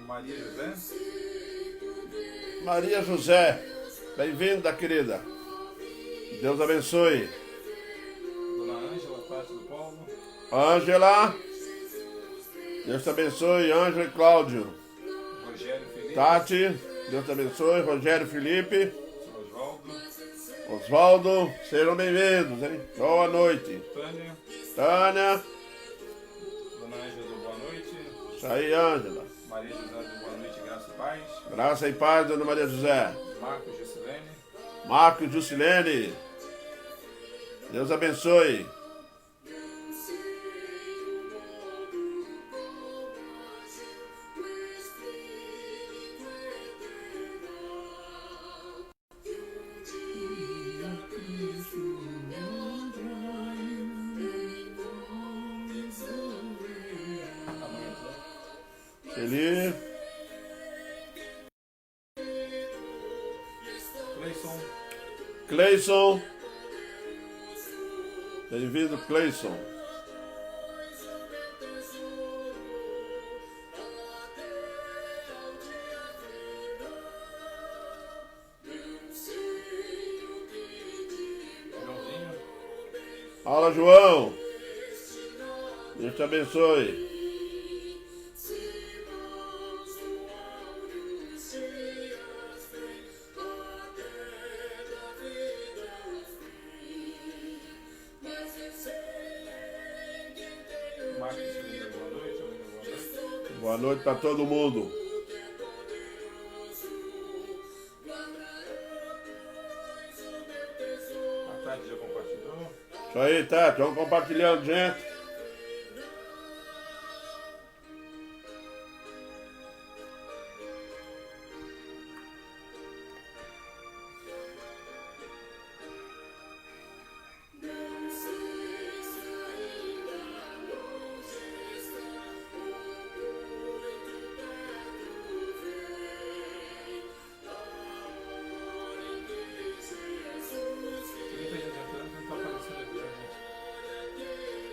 Maria José. Maria José, bem-vinda, querida. Deus abençoe. Dona Ângela, Tati do Paulo. Ângela, Deus te abençoe. Ângela e Cláudio. Rogério Felipe. Tati, Deus te abençoe. Rogério Felipe. Oswaldo. Oswaldo, sejam bem-vindos, hein? Boa noite. Tânia. Tânia. Dona Ângela do Boa Noite. Isso aí, Ângela. Maria José do Boa Noite, Graça e Paz. Graça e paz, Dona Maria José. Marcos Juscelene. Marcos Juscelene. Deus abençoe. Feliz. Cleison. Bem-vindo, Cleison. Joãozinho. Fala, João. Deus te abençoe. Marcos Felipe, boa noite. Boa noite. Boa noite para todo mundo. A Tati já compartilhou. Isso aí, Tati. Vamos compartilhando, gente. Muita gente entrando, não está aparecendo aqui pra gente.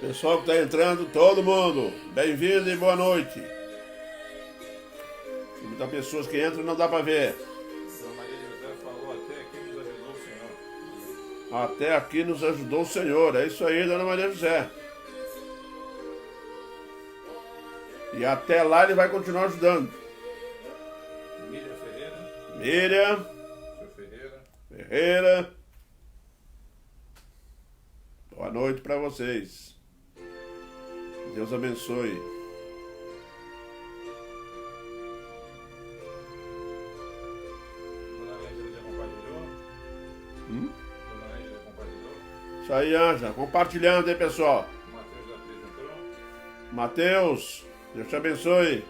Pessoal que está entrando, todo mundo. Bem-vindo e boa noite. Tem muitas pessoas que entram e não dá para ver. Dona Maria José falou, até aqui nos ajudou o Senhor. Até aqui nos ajudou o Senhor. É isso aí, Dona Maria José. E até lá ele vai continuar ajudando. Miriam Ferreira. Miriam Seu Ferreira. Ferreira. Boa noite para vocês. Deus abençoe. Dona Ângela já compartilhou. Dona Ângela compartilhou. Isso aí, Anja. Compartilhando, hein, pessoal. Matheus da Presa entrou. Mateus, Deus te abençoe.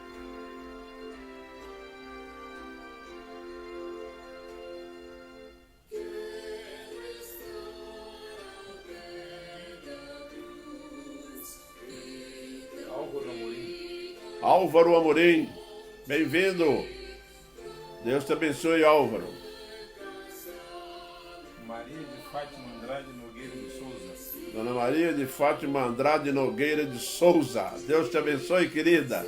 Álvaro Amorim. Álvaro Amorim, bem-vindo. Deus te abençoe, Álvaro. Maria de Fátima Andrade Nogueira de Souza. Dona Maria de Fátima Andrade Nogueira de Souza. Deus te abençoe, querida.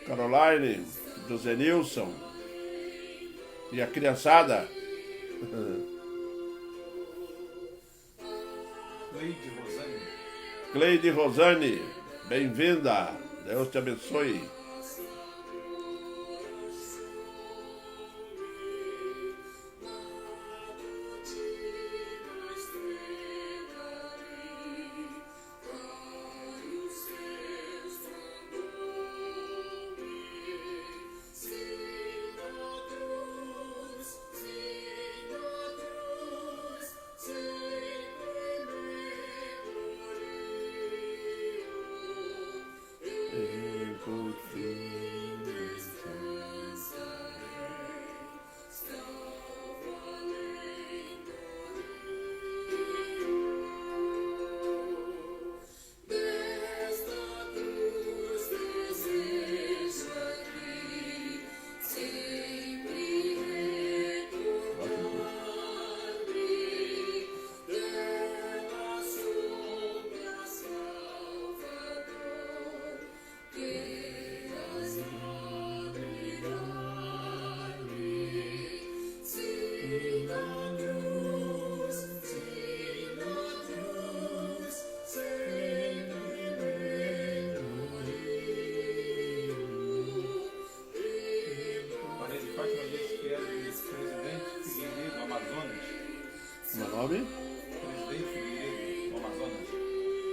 Caroline, José Nilson e a criançada. Cleide Rosane. Cleide Rosane, bem-vinda. Deus te abençoe.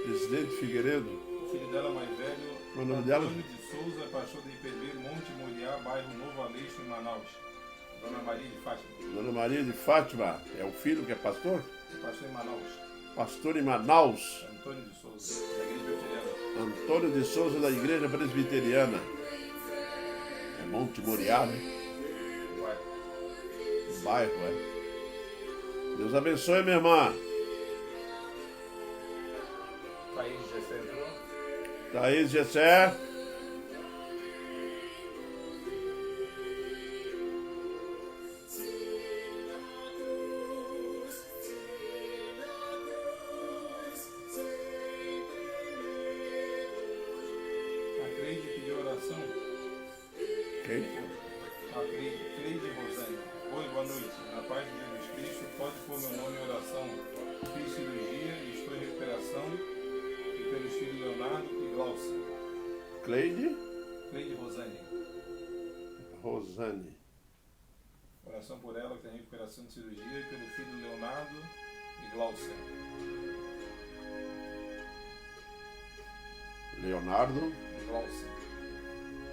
Presidente Figueiredo. O filho dela mais velho, Qual o nome dela? Antônio de Souza, pastor de Pedreiro, Monte Moriá, bairro Novo Aleixo, em Manaus. Dona Maria de Fátima, Dona Maria de Fátima. É o filho que é pastor? pastor em Manaus. Pastor em Manaus. Antônio de Souza, da Igreja Presbiteriana. Antônio de Souza, da Igreja Presbiteriana. É Monte Moriá, né? Vai. Bairro, é. Deus abençoe, minha irmã. Thaís Gessé entrou. Thaís Gessé. A Cleide pediu oração. Quem? A Cleide Rosane. Oi, boa noite. Na paz de Jesus Cristo, pode pôr meu nome em oração. Fiz cirurgia e estou em recuperação. E pelos filhos Leonardo e Glaucia. Cleide Cleide Rosane. Rosane. Oração por ela que está em recuperação de cirurgia e pelo filho Leonardo e Glaucia. Leonardo E Glaucia.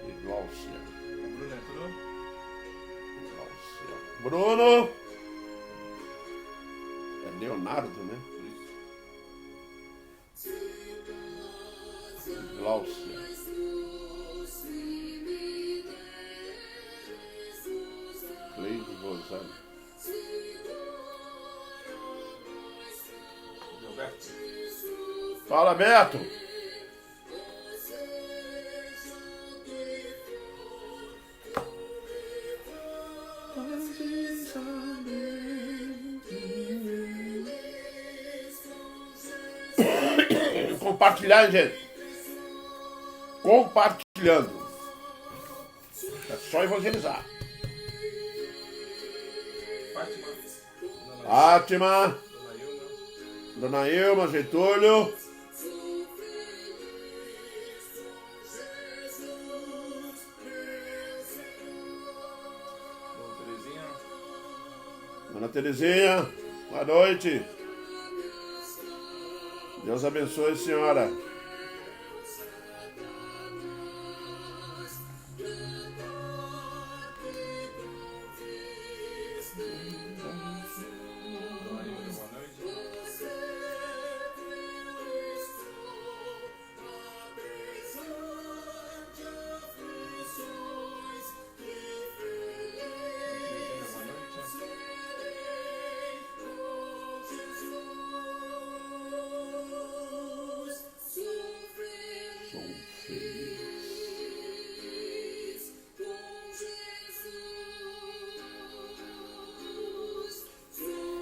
e Glaucia. O Bruno entrou. Glaucia. Bruno. É Leonardo, né? Glaucia. Cleide Rosane. Gilberto. Fala, Beto. Compartilhar, gente. Compartilhando. É só evangelizar. Fátima. Fátima, Dona Ilma. Dona Ilma, Getúlio. Dona Terezinha. Dona Terezinha, boa noite. Deus abençoe a senhora. Dona Ilma, boa noite. Cristina, boa noite. Sou feliz.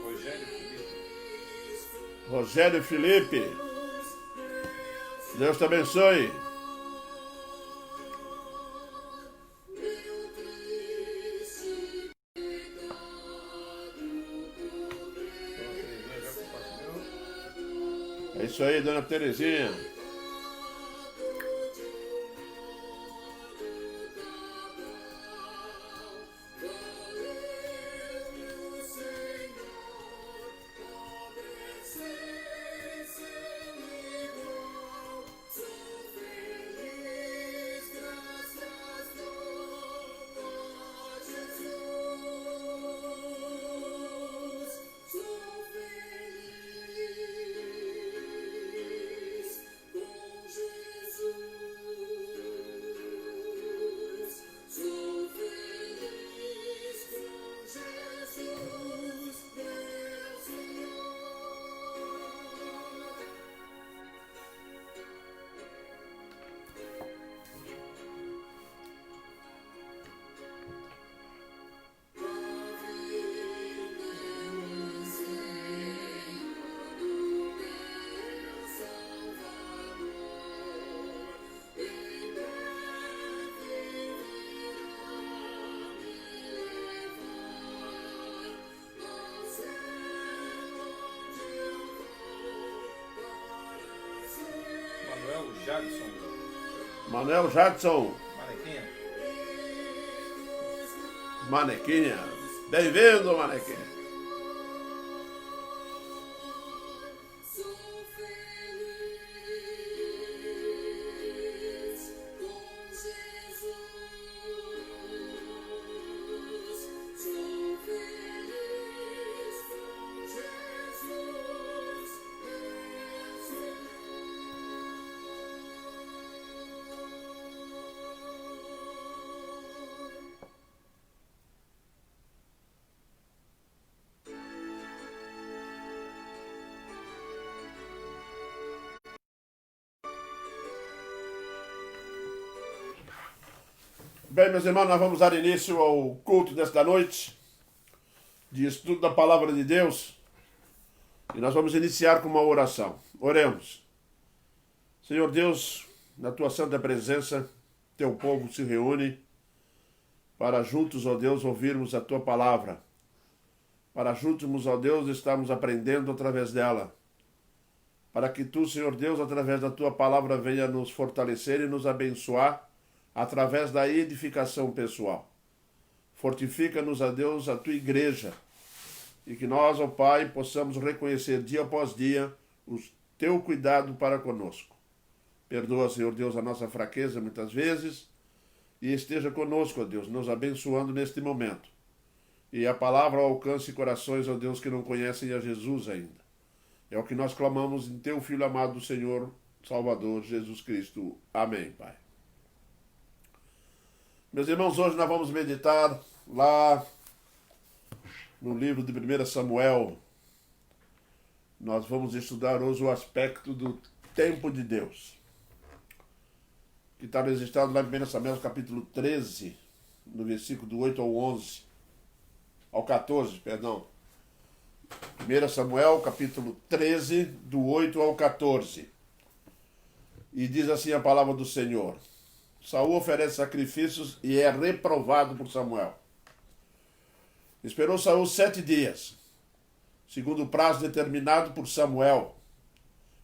Rogério Felipe. Rogério Felipe. Deus te abençoe. Dona Terezinha já compartilhou. É isso aí, Dona Terezinha. Manuel Jadson. Manuel Jadson. Manequinha. Manequinha. Bem-vindo, Manequinha. Bem, meus irmãos, nós vamos dar início ao culto desta noite, de estudo da Palavra de Deus, e nós vamos iniciar com uma oração. Oremos. Senhor Deus, na Tua santa presença, Teu povo se reúne para juntos, ó Deus, ouvirmos a Tua Palavra, para juntos, ó Deus, estarmos aprendendo através dela, para que Tu, Senhor Deus, através da Tua Palavra, venha nos fortalecer e nos abençoar, através da edificação pessoal. Fortifica-nos, a Deus, a Tua igreja, e que nós, ó Pai, possamos reconhecer dia após dia o Teu cuidado para conosco. Perdoa, Senhor Deus, a nossa fraqueza muitas vezes, e esteja conosco, ó Deus, nos abençoando neste momento. E a palavra alcance corações, ó Deus, que não conhecem a Jesus ainda. É o que nós clamamos em Teu Filho amado, Senhor, Salvador, Jesus Cristo. Amém, Pai. Meus irmãos, hoje nós vamos meditar lá no livro de 1 Samuel. Nós vamos estudar hoje o aspecto do tempo de Deus, que está registrado lá em 1 Samuel capítulo 13, no versículo do 8 ao 14, perdão. 1 Samuel capítulo 13, do 8 ao 14. E diz assim a palavra do Senhor: Saul oferece sacrifícios e é reprovado por Samuel. Esperou Saul 7 dias, segundo o prazo determinado por Samuel.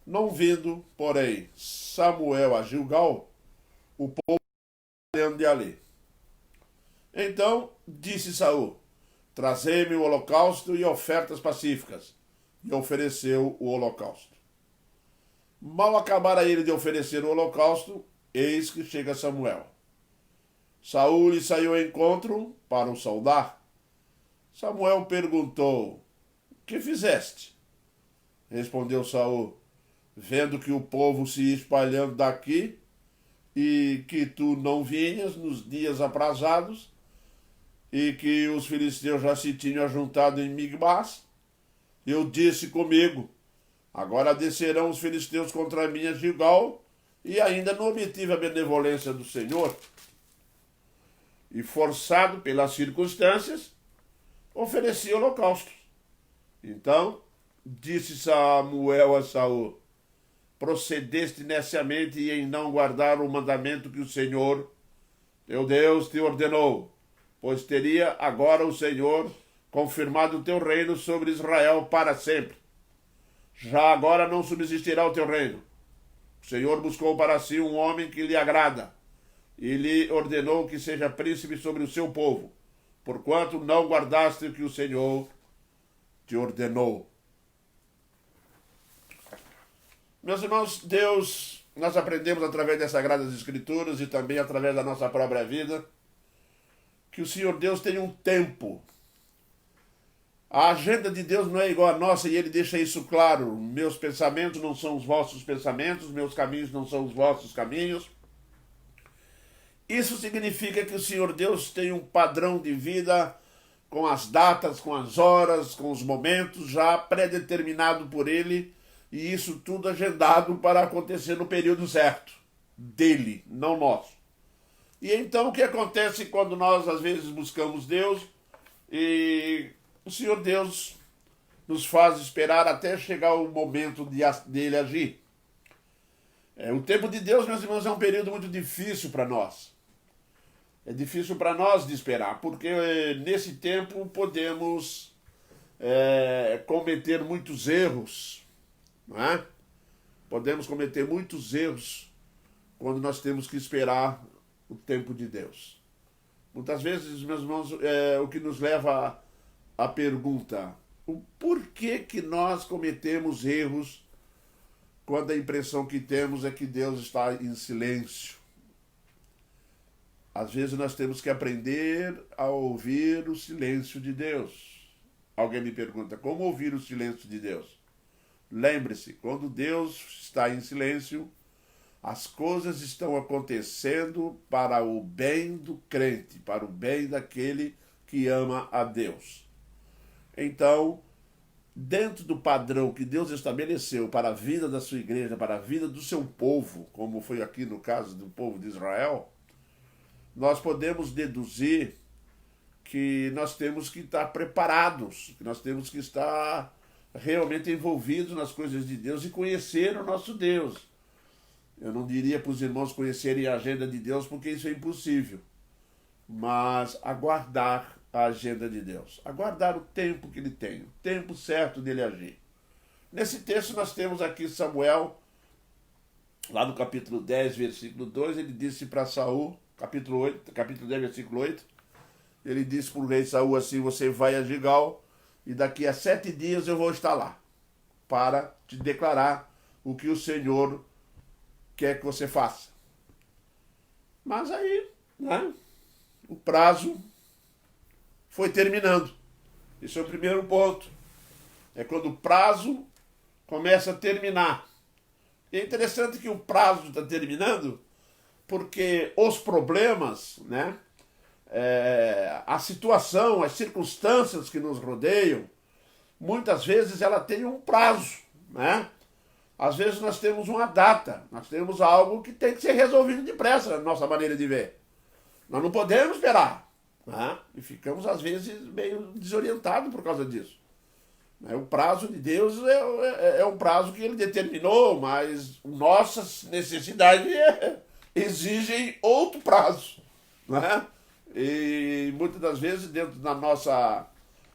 Não vindo, porém, Samuel a Gilgal, o povo saiu de ali. Então disse Saul: Trazei-me o holocausto e ofertas pacíficas. E ofereceu o holocausto. Mal acabara ele de oferecer o holocausto, eis que chega Samuel. Saul lhe saiu ao encontro para o saudar. Samuel perguntou: Que fizeste? Respondeu Saul: Vendo que o povo se ia espalhando daqui e que tu não vinhas nos dias aprazados e que os filisteus já se tinham ajuntado em Migbás, eu disse comigo: Agora descerão os filisteus contra mim a Gilgal, e ainda não obtive a benevolência do Senhor. E forçado pelas circunstâncias, ofereci holocausto. Então disse Samuel a Saul: Procedeste neciamente em não guardar o mandamento que o Senhor, teu Deus, te ordenou, pois teria agora o Senhor confirmado o teu reino sobre Israel para sempre. Já agora não subsistirá o teu reino. O Senhor buscou para si um homem que lhe agrada, e lhe ordenou que seja príncipe sobre o seu povo, porquanto não guardaste o que o Senhor te ordenou. Meus irmãos, Deus, nós aprendemos através das Sagradas Escrituras e também através da nossa própria vida, que o Senhor Deus tem um tempo. A agenda de Deus não é igual à nossa, e Ele deixa isso claro. Meus pensamentos não são os vossos pensamentos, meus caminhos não são os vossos caminhos. Isso significa que o Senhor Deus tem um padrão de vida com as datas, com as horas, com os momentos já pré-determinado por Ele, e isso tudo agendado para acontecer no período certo dele, não nosso. E então o que acontece quando nós às vezes buscamos Deus e o Senhor Deus nos faz esperar até chegar o momento dele agir. O tempo de Deus, meus irmãos, é um período muito difícil para nós. É difícil para nós de esperar, porque nesse tempo podemos cometer muitos erros, não é? Podemos cometer muitos erros quando nós temos que esperar o tempo de Deus. Muitas vezes, meus irmãos, o que nos leva à pergunta: o porquê que nós cometemos erros quando a impressão que temos é que Deus está em silêncio? Às vezes nós temos que aprender a ouvir o silêncio de Deus. Alguém me pergunta: como ouvir o silêncio de Deus? Lembre-se, quando Deus está em silêncio, as coisas estão acontecendo para o bem do crente, para o bem daquele que ama a Deus. Então, dentro do padrão que Deus estabeleceu para a vida da sua igreja, para a vida do seu povo, como foi aqui no caso do povo de Israel, nós podemos deduzir que nós temos que estar preparados, que nós temos que estar realmente envolvidos nas coisas de Deus e conhecer o nosso Deus. Eu não diria para os irmãos conhecerem a agenda de Deus, porque isso é impossível, mas aguardar a agenda de Deus, aguardar o tempo que ele tem, o tempo certo dele agir. Nesse texto nós temos aqui Samuel, lá no capítulo 10, versículo 2, ele disse para Saul, capítulo 10, versículo 8, ele disse para o rei Saul assim: você vai a Gigal e daqui a 7 dias eu vou estar lá para te declarar o que o Senhor quer que você faça. Mas aí, né, o prazo foi terminando. Esse é o primeiro ponto. É quando o prazo começa a terminar. E é interessante que o prazo está terminando porque os problemas, né, a situação, as circunstâncias que nos rodeiam, muitas vezes ela tem um prazo, né? Às vezes nós temos uma data, nós temos algo que tem que ser resolvido depressa, na nossa maneira de ver. Nós não podemos esperar, né? E ficamos às vezes meio desorientados por causa disso. O prazo de Deus é um prazo que ele determinou, mas nossas necessidades exigem outro prazo, né? E muitas das vezes, dentro da nossa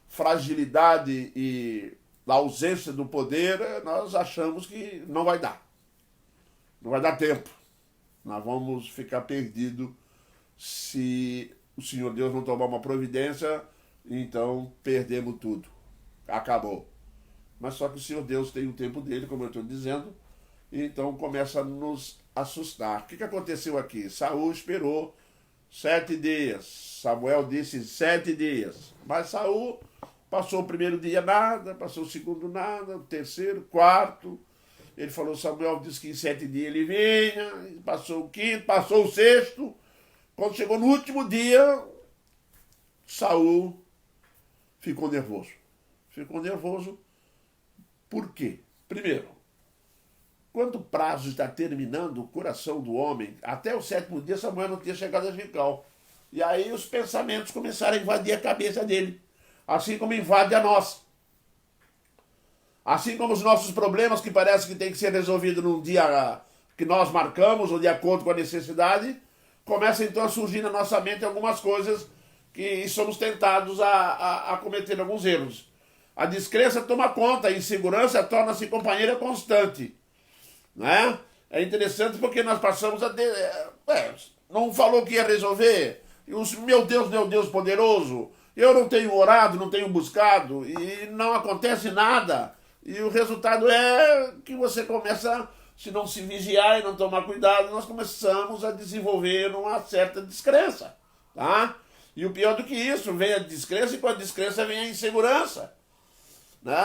fragilidade e da ausência do poder, nós achamos que não vai dar. Não vai dar tempo. Nós vamos ficar perdidos se o Senhor Deus não tomar uma providência, então perdemos tudo. Acabou. Mas só que o Senhor Deus tem o tempo dele, como eu estou dizendo, e então começa a nos assustar. O que aconteceu aqui? Saul esperou 7 dias. Samuel disse 7 dias. Mas Saul passou o primeiro dia nada, passou o segundo nada, o terceiro, quarto. Ele falou, Samuel disse que em 7 dias ele vinha, passou o quinto, passou o sexto. Quando chegou no último dia, Saul ficou nervoso. Ficou nervoso por quê? Primeiro, quando o prazo está terminando, o coração do homem, até o 7º dia, Samuel não tinha chegado a Gigal. E aí os pensamentos começaram a invadir a cabeça dele, assim como invade a nossa. Assim como os nossos problemas, que parece que tem que ser resolvido num dia que nós marcamos, ou de acordo com a necessidade, começa então a surgir na nossa mente algumas coisas que somos tentados a cometer alguns erros. A descrença toma conta, a insegurança torna-se companheira constante. Né? É interessante porque nós passamos a ter... não falou que ia resolver? Meu Deus poderoso, eu não tenho orado, não tenho buscado, e não acontece nada. E o resultado é que você começa, se não se vigiar e não tomar cuidado, nós começamos a desenvolver uma certa descrença. Tá? E o pior do que isso, vem a descrença e com a descrença vem a insegurança. Né?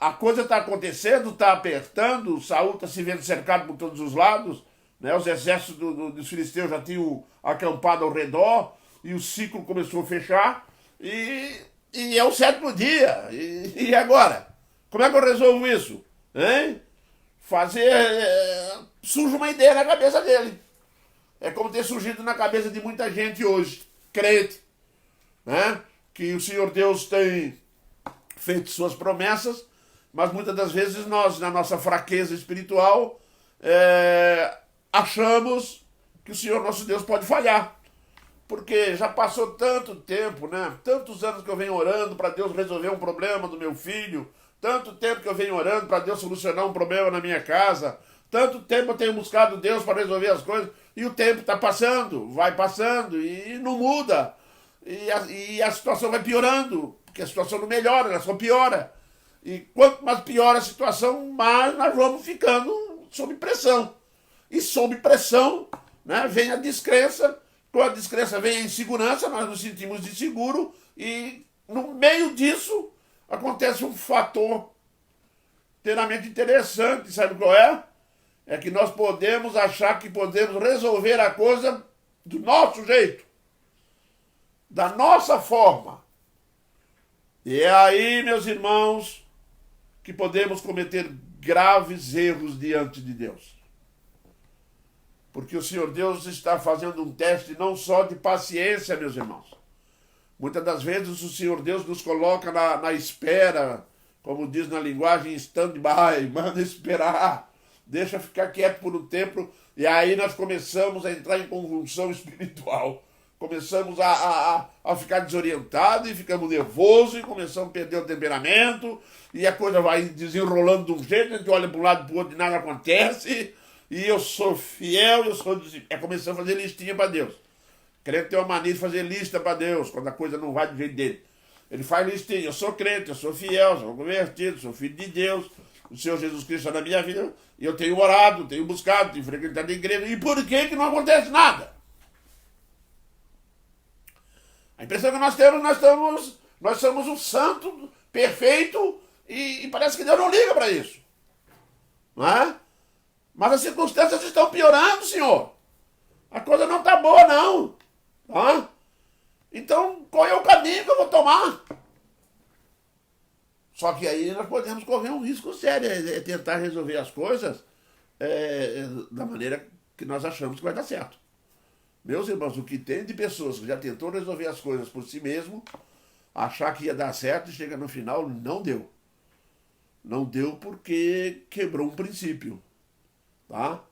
A coisa está acontecendo, está apertando, Saul está se vendo cercado por todos os lados, né? Os exércitos dos filisteus já tinham acampado ao redor e o ciclo começou a fechar e é o 7º dia. E agora? Como é que eu resolvo isso? Hein? Surge uma ideia na cabeça dele. É como ter surgido na cabeça de muita gente hoje, crente, né? Que o Senhor Deus tem feito suas promessas, mas muitas das vezes nós, na nossa fraqueza espiritual, achamos que o Senhor nosso Deus pode falhar. Porque já passou tanto tempo, né? Tantos anos que eu venho orando para Deus resolver um problema do meu filho, tanto tempo que eu venho orando para Deus solucionar um problema na minha casa, tanto tempo eu tenho buscado Deus para resolver as coisas, e o tempo está passando, vai passando, e não muda. E a situação vai piorando, porque a situação não melhora, ela só piora. E quanto mais piora a situação, mais nós vamos ficando sob pressão. E sob pressão, né, vem a descrença. Com a descrença vem a insegurança, nós nos sentimos inseguros. E no meio disso acontece um fator inteiramente interessante. Sabe qual é? É que nós podemos achar que podemos resolver a coisa do nosso jeito, da nossa forma. E é aí, meus irmãos, que podemos cometer graves erros diante de Deus. Porque o Senhor Deus está fazendo um teste não só de paciência, meus irmãos. Muitas das vezes o Senhor Deus nos coloca na espera, como diz na linguagem stand-by, manda esperar, deixa ficar quieto por um tempo, e aí nós começamos a entrar em convulsão espiritual. Começamos a ficar desorientados e ficamos nervosos e começamos a perder o temperamento e a coisa vai desenrolando de um jeito, a gente olha para um lado e para o outro e nada acontece e eu sou fiel, começamos a fazer listinha para Deus. Crente tem uma mania de fazer lista para Deus quando a coisa não vai do jeito dele. Ele faz listinha, eu sou crente, eu sou fiel, sou convertido, sou filho de Deus, o Senhor Jesus Cristo está na minha vida e eu tenho orado, tenho buscado, tenho frequentado a igreja. E por que não acontece nada? A impressão que nós temos, nós somos o santo, perfeito, e parece que Deus não liga para isso. Não é? Mas as circunstâncias estão piorando, Senhor. A coisa não está boa, não. Tá? Então, qual é o caminho que eu vou tomar? Só que aí nós podemos correr um risco sério, é tentar resolver as coisas da maneira que nós achamos que vai dar certo. Meus irmãos, o que tem de pessoas que já tentou resolver as coisas por si mesmo, achar que ia dar certo e chega no final, não deu. Não deu porque quebrou um princípio. Tá?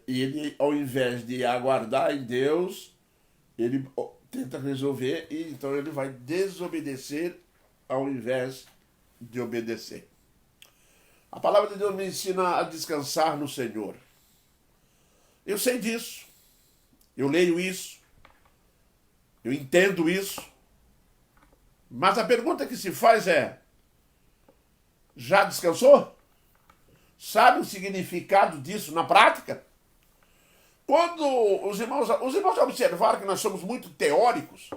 Ele, ao invés de aguardar em Deus, ele tenta resolver e então ele vai desobedecer ao invés de obedecer. A palavra de Deus me ensina a descansar no Senhor. Eu sei disso. Eu leio isso, eu entendo isso, mas a pergunta que se faz é: já descansou? Sabe o significado disso na prática? Quando os irmãos observaram que nós somos muito teóricos,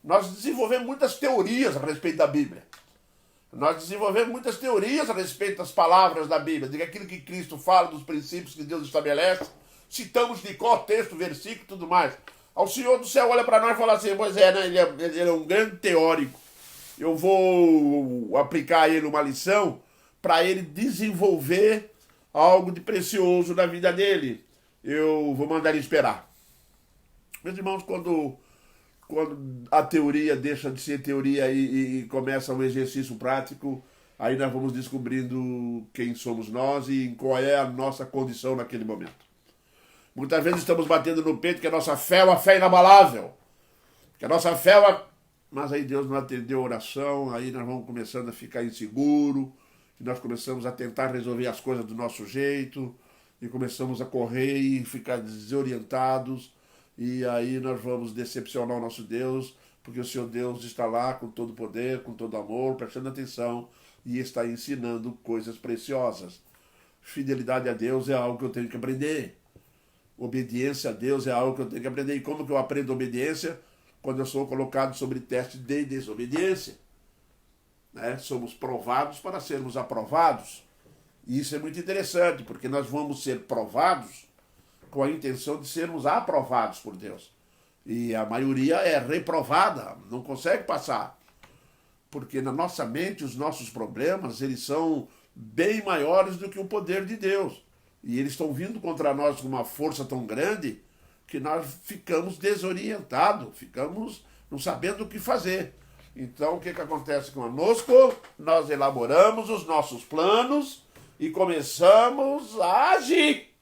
nós desenvolvemos muitas teorias a respeito da Bíblia. Nós desenvolvemos muitas teorias a respeito das palavras da Bíblia, de aquilo que Cristo fala, dos princípios que Deus estabelece. Citamos de cor, texto, versículo e tudo mais. O Senhor do céu olha para nós e fala assim: pois é, né? Ele é um grande teórico. Eu vou aplicar a ele uma lição para ele desenvolver algo de precioso na vida dele. Eu vou mandar ele esperar. Meus irmãos, quando a teoria deixa de ser teoria e começa um exercício prático, aí nós vamos descobrindo quem somos nós e qual é a nossa condição naquele momento. Muitas vezes estamos batendo no peito que a nossa fé é uma fé inabalável. Que a nossa fé é uma... Mas aí Deus não atendeu a oração, aí nós vamos começando a ficar inseguro, e nós começamos a tentar resolver as coisas do nosso jeito, e começamos a correr e ficar desorientados, e aí nós vamos decepcionar o nosso Deus, porque o Senhor Deus está lá com todo poder, com todo amor, prestando atenção, e está ensinando coisas preciosas. Fidelidade a Deus é algo que eu tenho que aprender. Obediência a Deus é algo que eu tenho que aprender. E como que eu aprendo obediência? Quando eu sou colocado sobre teste de desobediência. Somos provados para sermos aprovados. E isso é muito interessante, porque nós vamos ser provados com a intenção de sermos aprovados por Deus. E a maioria é reprovada, não consegue passar. Porque na nossa mente os nossos problemas, eles são bem maiores do que o poder de Deus. E eles estão vindo contra nós com uma força tão grande que nós ficamos desorientados, ficamos não sabendo o que fazer. Então, o que acontece conosco? Nós elaboramos os nossos planos e começamos a agir.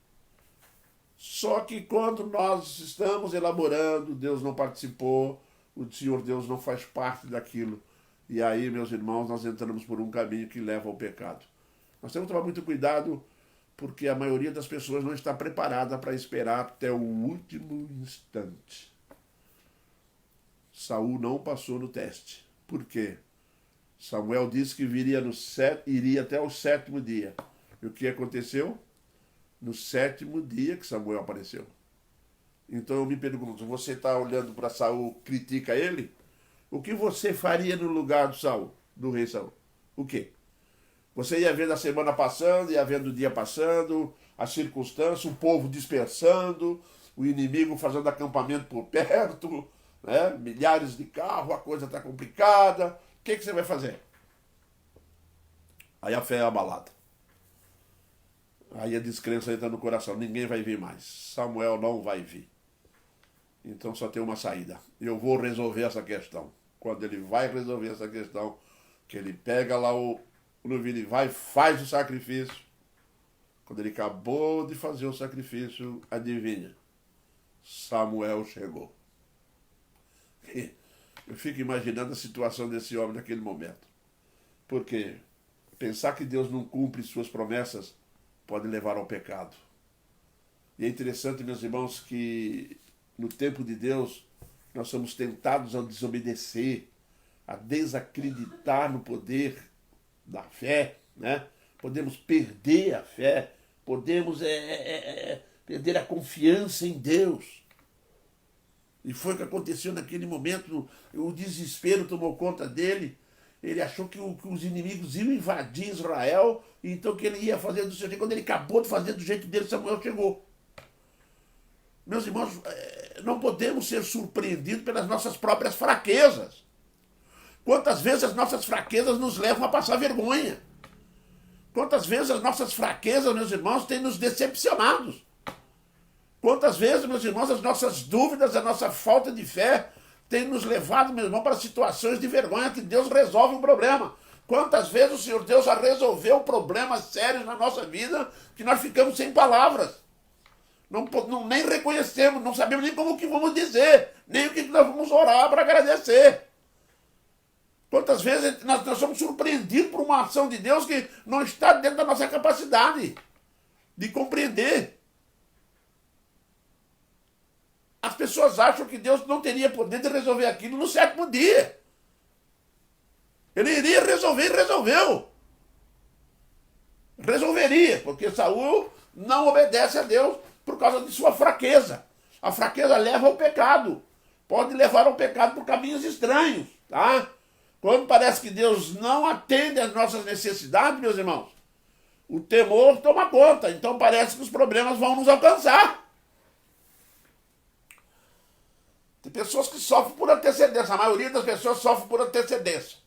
Só que quando nós estamos elaborando, Deus não participou, o Senhor Deus não faz parte daquilo. E aí, meus irmãos, nós entramos por um caminho que leva ao pecado. Nós temos que tomar muito cuidado, porque a maioria das pessoas não está preparada para esperar até o último instante. Saul não passou no teste. Por quê? Samuel disse que iria até o 7º dia. E o que aconteceu? No 7º dia que Samuel apareceu. Então eu me pergunto, você está olhando para Saul, critica ele? O que você faria no lugar do rei Saul? O quê? Você ia vendo a semana passando, ia vendo o dia passando, as circunstâncias, o povo dispersando, o inimigo fazendo acampamento por perto, milhares de carros, a coisa está complicada. O que você vai fazer? Aí a fé é abalada. Aí a descrença entra no coração, ninguém vai vir mais. Samuel não vai vir. Então só tem uma saída. Eu vou resolver essa questão. Quando ele vai resolver essa questão, que ele pega lá o novilho e vai, faz o sacrifício. Quando ele acabou de fazer o sacrifício, adivinha? Samuel chegou. Eu fico imaginando a situação desse homem naquele momento. Porque pensar que Deus não cumpre suas promessas pode levar ao pecado. E é interessante, meus irmãos, que no tempo de Deus nós somos tentados a desobedecer, a desacreditar no poder da fé, né? Podemos perder a fé, podemos perder a confiança em Deus. E foi o que aconteceu naquele momento. O desespero tomou conta dele. Ele achou que os inimigos iam invadir Israel, então que ele ia fazer do seu jeito. Quando ele acabou de fazer do jeito dele, Samuel chegou. Meus irmãos, não podemos ser surpreendidos pelas nossas próprias fraquezas. Quantas vezes as nossas fraquezas nos levam a passar vergonha? Quantas vezes as nossas fraquezas, meus irmãos, têm nos decepcionado? Quantas vezes, meus irmãos, as nossas dúvidas, a nossa falta de fé tem nos levado, meu irmão, para situações de vergonha que Deus resolve um problema. Quantas vezes o Senhor Deus já resolveu problemas sérios na nossa vida que nós ficamos sem palavras. Nem reconhecemos, não sabemos nem como que vamos dizer, nem o que nós vamos orar para agradecer. Quantas vezes nós somos surpreendidos por uma ação de Deus que não está dentro da nossa capacidade de compreender. As pessoas acham que Deus não teria poder de resolver aquilo no 7º dia. Ele iria resolver e resolveu. Resolveria, porque Saul não obedece a Deus por causa de sua fraqueza. A fraqueza leva ao pecado. Pode levar ao pecado por caminhos estranhos, tá? Quando parece que Deus não atende às nossas necessidades, meus irmãos, o temor toma conta. Então parece que os problemas vão nos alcançar. Tem pessoas que sofrem por antecedência. A maioria das pessoas sofre por antecedência.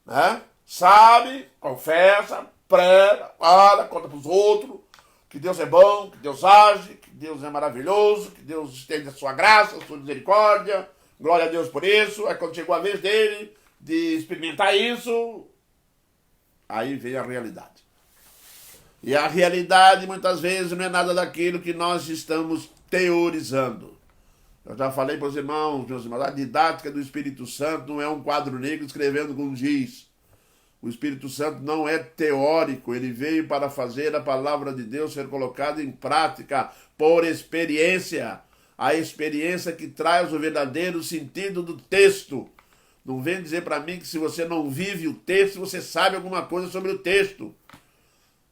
Né? Sabe, confessa, prega, fala, conta para os outros que Deus é bom, que Deus age, que Deus é maravilhoso, que Deus estende a sua graça, a sua misericórdia. Glória a Deus por isso. Aí quando chegou a vez dele de experimentar isso, aí vem a realidade. E a realidade muitas vezes não é nada daquilo que nós estamos teorizando. Eu já falei para os irmãos, meus irmãos, a didática do Espírito Santo não é um quadro negro escrevendo com giz. O Espírito Santo não é teórico, ele veio para fazer a palavra de Deus ser colocada em prática por experiência. A experiência que traz o verdadeiro sentido do texto. Não vem dizer para mim que se você não vive o texto, você sabe alguma coisa sobre o texto.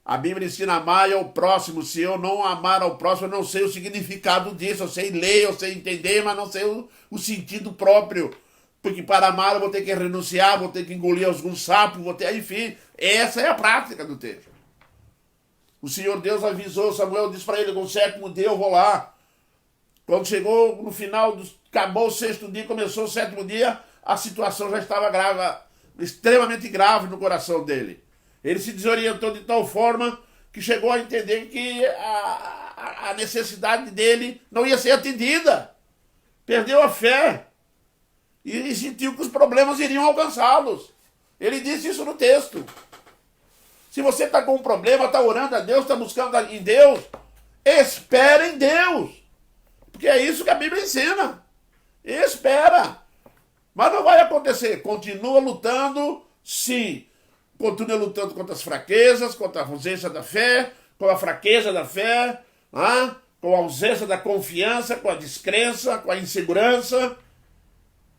A Bíblia ensina a amar ao próximo. Se eu não amar ao próximo, eu não sei o significado disso. Eu sei ler, eu sei entender, mas não sei o sentido próprio. Porque para amar eu vou ter que renunciar, vou ter que engolir alguns sapos, enfim. Essa é a prática do texto. O Senhor Deus avisou, Samuel disse para ele, no 7º dia eu vou lá. Quando chegou no final, acabou o 6º dia, começou o 7º dia, a situação já estava grave, extremamente grave no coração dele. Ele se desorientou de tal forma que chegou a entender que a necessidade dele não ia ser atendida. Perdeu a fé e sentiu que os problemas iriam alcançá-los. Ele disse isso no texto. Se você está com um problema, está orando a Deus, está buscando em Deus, espere em Deus. Porque é isso que a Bíblia ensina. Espera. Mas não vai acontecer. Continua lutando, sim. Continua lutando contra as fraquezas, contra a ausência da fé, com a fraqueza da fé, com a ausência da confiança, com a descrença, com a insegurança.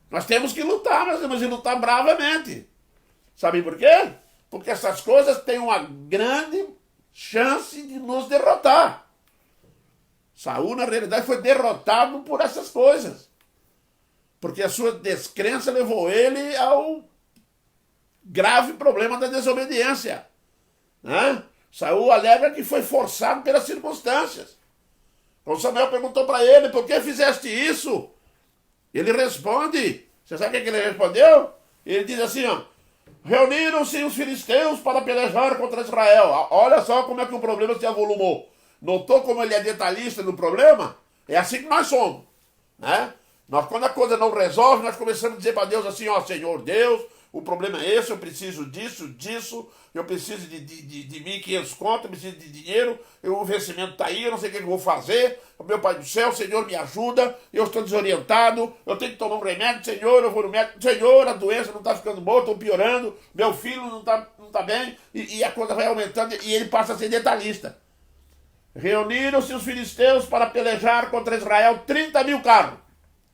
Nós temos que lutar, mas temos que lutar bravamente. Sabe por quê? Porque essas coisas têm uma grande chance de nos derrotar. Saul, na realidade, foi derrotado por essas coisas. Porque a sua descrença levou ele ao grave problema da desobediência. Saul alega que foi forçado pelas circunstâncias. Então Samuel perguntou para ele, por que fizeste isso? Ele responde, você sabe o que ele respondeu? Ele diz assim, Reuniram-se os filisteus para pelejar contra Israel. Olha só como é que o problema se avolumou. Notou como ele é detalhista no problema? É assim que nós somos, né? Quando a coisa não resolve, nós começamos a dizer para Deus assim, ó, Senhor Deus, o problema é esse, eu preciso disso, eu preciso de 1.500 conto, eu preciso de dinheiro, o vencimento está aí, eu não sei o que eu vou fazer, meu Pai do céu, Senhor, me ajuda, eu estou desorientado, eu tenho que tomar um remédio, Senhor, eu vou no médico, Senhor, a doença não está ficando boa, estou piorando, meu filho não tá bem, e a coisa vai aumentando, e ele passa a ser detalhista. Reuniram-se os filisteus para pelejar contra Israel, 30.000 carros.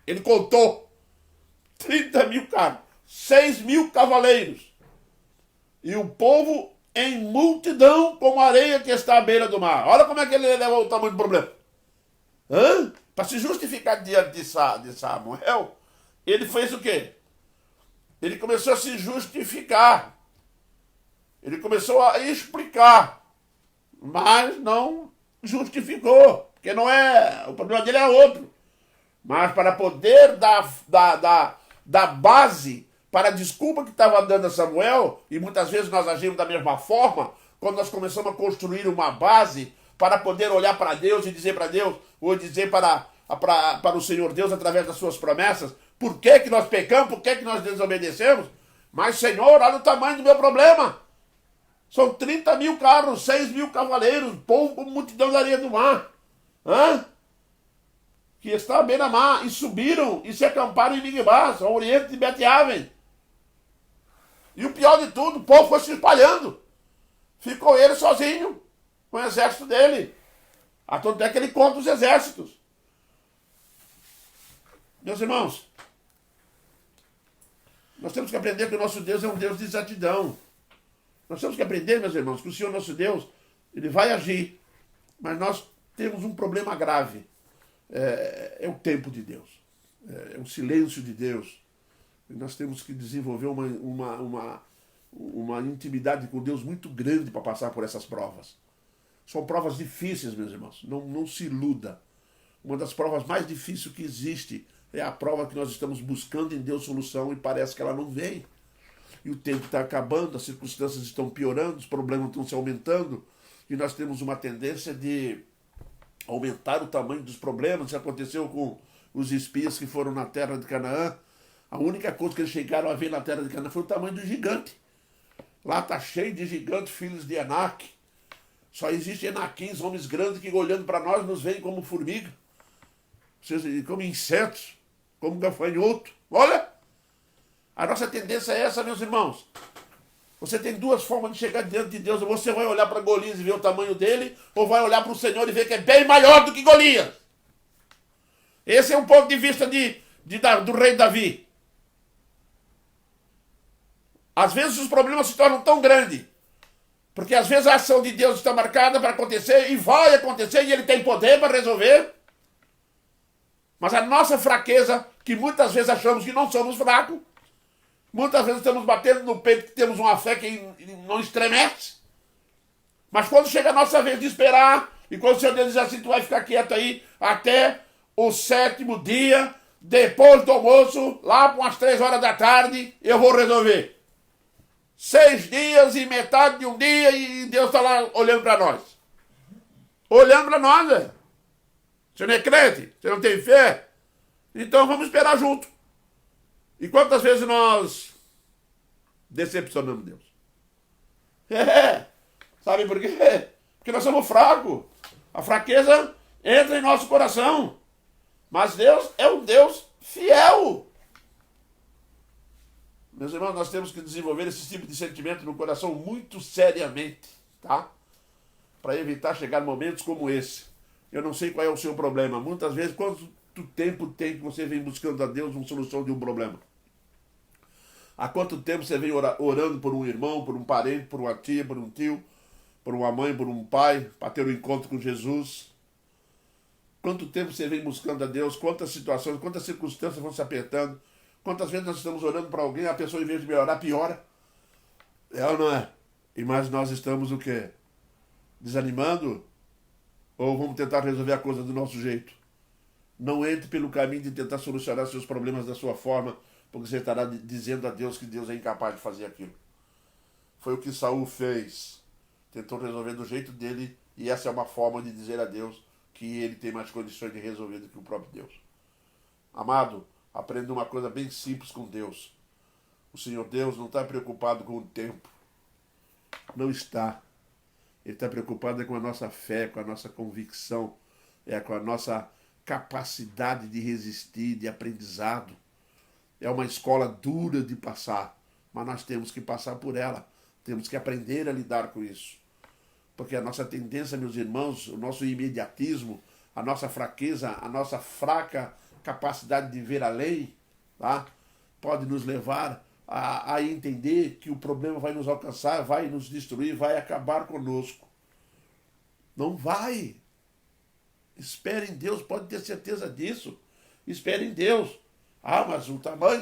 Ele contou 30.000 carros, 6.000 cavaleiros. E o povo em multidão como a areia que está à beira do mar. Olha como é que ele levou o tamanho do problema. Para se justificar diante de Samuel, ele fez o quê? Ele começou a se justificar. Ele começou a explicar. Mas não justificou. Porque não é... O problema dele é outro. Mas para poder dar base para a desculpa que estava dando a Samuel, e muitas vezes nós agimos da mesma forma, quando nós começamos a construir uma base para poder olhar para Deus e dizer para Deus, ou dizer para o Senhor Deus através das suas promessas, por que nós pecamos, por que nós desobedecemos? Mas, Senhor, olha o tamanho do meu problema. São 30.000 carros, 6.000 cavaleiros, povo como multidão da areia do mar. Que está à beira-mar, e subiram e se acamparam em Migdás, ao oriente de Bet-Aven. E o pior de tudo, o povo foi se espalhando. Ficou ele sozinho, com o exército dele. Tanto é que ele conta os exércitos. Meus irmãos, nós temos que aprender que o nosso Deus é um Deus de exatidão. Nós temos que aprender, meus irmãos, que o Senhor nosso Deus, ele vai agir, mas nós temos um problema grave. É o tempo de Deus, é o silêncio de Deus. E nós temos que desenvolver uma intimidade com Deus muito grande para passar por essas provas. São provas difíceis, meus irmãos, não se iluda. Uma das provas mais difíceis que existe é a prova que nós estamos buscando em Deus solução e parece que ela não vem. E o tempo está acabando, as circunstâncias estão piorando, os problemas estão se aumentando, e nós temos uma tendência de aumentar o tamanho dos problemas. Isso aconteceu com os espias que foram na terra de Canaã. A única coisa que eles chegaram a ver na terra de Canaã foi o tamanho do gigante. Lá está cheio de gigantes, filhos de Enaque. Só existem enaquins, homens grandes, que olhando para nós nos veem como formiga, como insetos, como gafanhoto. Olha! A nossa tendência é essa, meus irmãos. Você tem duas formas de chegar diante de Deus. Ou você vai olhar para Golias e ver o tamanho dele, ou vai olhar para o Senhor e ver que é bem maior do que Golias. Esse é um ponto de vista do rei Davi. Às vezes os problemas se tornam tão grandes, porque às vezes a ação de Deus está marcada para acontecer, e vai acontecer, e ele tem poder para resolver. Mas a nossa fraqueza, que muitas vezes achamos que não somos fracos, muitas vezes estamos batendo no peito que temos uma fé que não estremece. Mas quando chega a nossa vez de esperar, e quando o Senhor Deus diz assim, tu vai ficar quieto aí até o 7º dia, depois do almoço, lá para umas 3 horas da tarde, eu vou resolver. 6 dias e metade de um dia, e Deus está lá olhando para nós. Olhando para nós, velho. Você não é crente? Você não tem fé? Então vamos esperar junto. E quantas vezes nós decepcionamos Deus? Sabe por quê? Porque nós somos fracos. A fraqueza entra em nosso coração. Mas Deus é um Deus fiel. Meus irmãos, nós temos que desenvolver esse tipo de sentimento no coração muito seriamente, tá? Para evitar chegar momentos como esse. Eu não sei qual é o seu problema. Muitas vezes, quanto tempo tem que você vem buscando a Deus uma solução de um problema? Há quanto tempo você vem orando por um irmão, por um parente, por uma tia, por um tio, por uma mãe, por um pai, para ter um encontro com Jesus? Quanto tempo você vem buscando a Deus? Quantas situações, quantas circunstâncias vão se apertando? Quantas vezes nós estamos orando para alguém, a pessoa, em vez de melhorar, piora? É ou não é? E mais nós estamos o quê? Desanimando? Ou vamos tentar resolver a coisa do nosso jeito? Não entre pelo caminho de tentar solucionar seus problemas da sua forma, porque você estará dizendo a Deus que Deus é incapaz de fazer aquilo. Foi o que Saul fez. Tentou resolver do jeito dele, e essa é uma forma de dizer a Deus que ele tem mais condições de resolver do que o próprio Deus. Amado, aprenda uma coisa bem simples com Deus. O Senhor Deus não está preocupado com o tempo. Não está. Ele está preocupado com a nossa fé, com a nossa convicção, com a nossa capacidade de resistir, de aprendizado. É uma escola dura de passar, mas nós temos que passar por ela. Temos que aprender a lidar com isso. Porque a nossa tendência, meus irmãos, o nosso imediatismo, a nossa fraqueza, a nossa fraca capacidade de ver além, tá? Pode nos levar a entender que o problema vai nos alcançar, vai nos destruir, vai acabar conosco. Não vai. Espere em Deus, pode ter certeza disso. Espere em Deus. Ah, mas o tamanho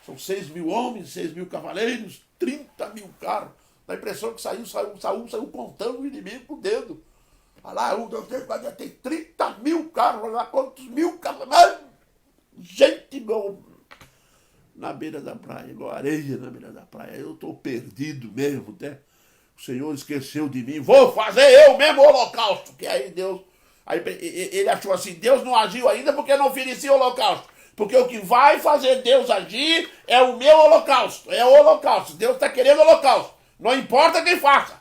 são 6.000 homens, 6.000 cavaleiros, 30.000 carros. Dá a impressão que Saul saiu contando o inimigo com o dedo. Olha lá, tem 30.000 carros, olha lá quantos mil cavaleiros. Gente, igual na beira da praia, igual areia na beira da praia. Eu estou perdido mesmo, né? O Senhor esqueceu de mim. Vou fazer eu mesmo o holocausto. Que aí Deus... Aí ele achou assim, Deus não agiu ainda porque não oferecia o holocausto. Porque o que vai fazer Deus agir é o meu holocausto. É o holocausto. Deus está querendo holocausto. Não importa quem faça.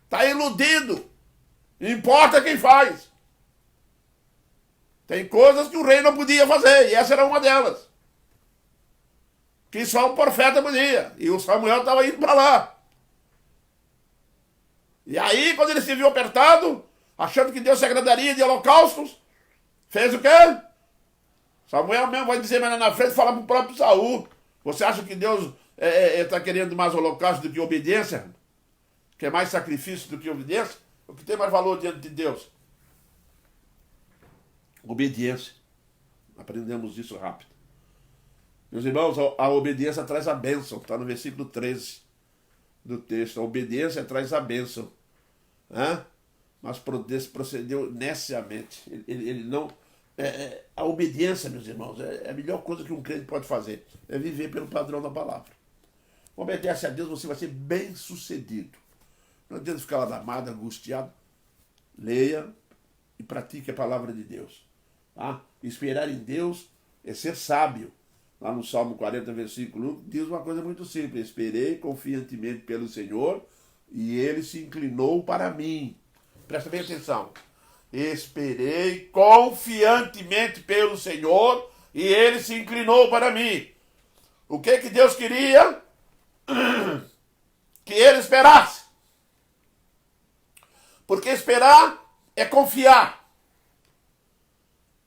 Está iludido. Importa quem faz. Tem coisas que o rei não podia fazer. E essa era uma delas. Que só o profeta podia. E o Samuel estava indo para lá. E aí, quando ele se viu apertado, achando que Deus se agradaria de holocaustos, fez o quê? Samuel mesmo vai dizer mais na frente, fala para o próprio Saul. Você acha que Deus está querendo mais holocausto do que obediência? Quer mais sacrifício do que obediência? O que tem mais valor diante de Deus? Obediência. Aprendemos isso rápido. Meus irmãos, a obediência traz a bênção. Está no versículo 13 do texto. A obediência traz a bênção. Mas procedeu neciamente. Ele não... a obediência, meus irmãos, é a melhor coisa que um crente pode fazer. É viver pelo padrão da palavra. Obedece a Deus, você vai ser bem sucedido. Não adianta ficar alarmado, angustiado. Leia e pratique a palavra de Deus. Tá? Esperar em Deus é ser sábio. Lá no Salmo 40, versículo 1, diz uma coisa muito simples. Esperei confiantemente pelo Senhor e ele se inclinou para mim. Presta bem atenção. Esperei confiantemente pelo Senhor e ele se inclinou para mim. O que Deus queria? Que ele esperasse. Porque esperar é confiar.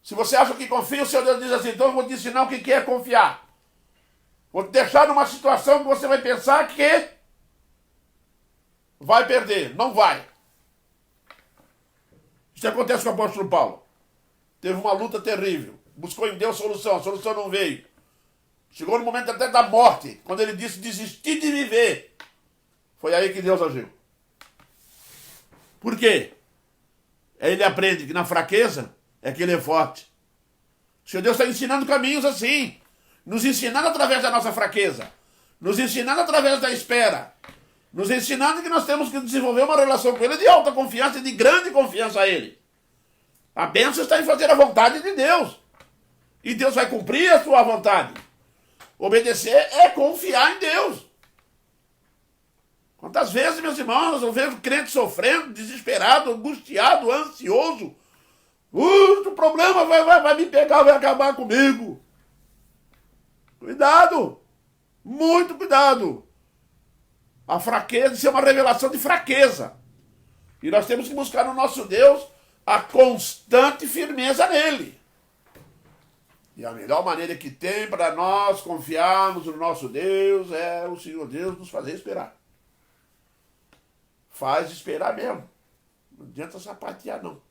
Se você acha que confia, o Senhor Deus diz assim, então eu vou te ensinar o que é confiar. Vou te deixar numa situação que você vai pensar que vai perder. Não vai. Isso acontece com o apóstolo Paulo. Teve uma luta terrível. Buscou em Deus solução. A solução não veio. Chegou no momento até da morte. Quando ele disse desistir de viver. Foi aí que Deus agiu. Por quê? Ele aprende que na fraqueza é que ele é forte. O Senhor Deus está ensinando caminhos assim. Nos ensinando através da nossa fraqueza. Nos ensinando através da espera. Nos ensinando que nós temos que desenvolver uma relação com Ele de alta confiança e de grande confiança a Ele. A bênção está em fazer a vontade de Deus. E Deus vai cumprir a sua vontade. Obedecer é confiar em Deus. Quantas vezes, meus irmãos, eu vejo crente sofrendo, desesperado, angustiado, ansioso. O problema vai me pegar, vai acabar comigo. Cuidado. Muito cuidado. A fraqueza, isso é uma revelação de fraqueza. E nós temos que buscar no nosso Deus a constante firmeza nele. E a melhor maneira que tem para nós confiarmos no nosso Deus é o Senhor Deus nos fazer esperar. Faz esperar mesmo. Não adianta sapatear, não.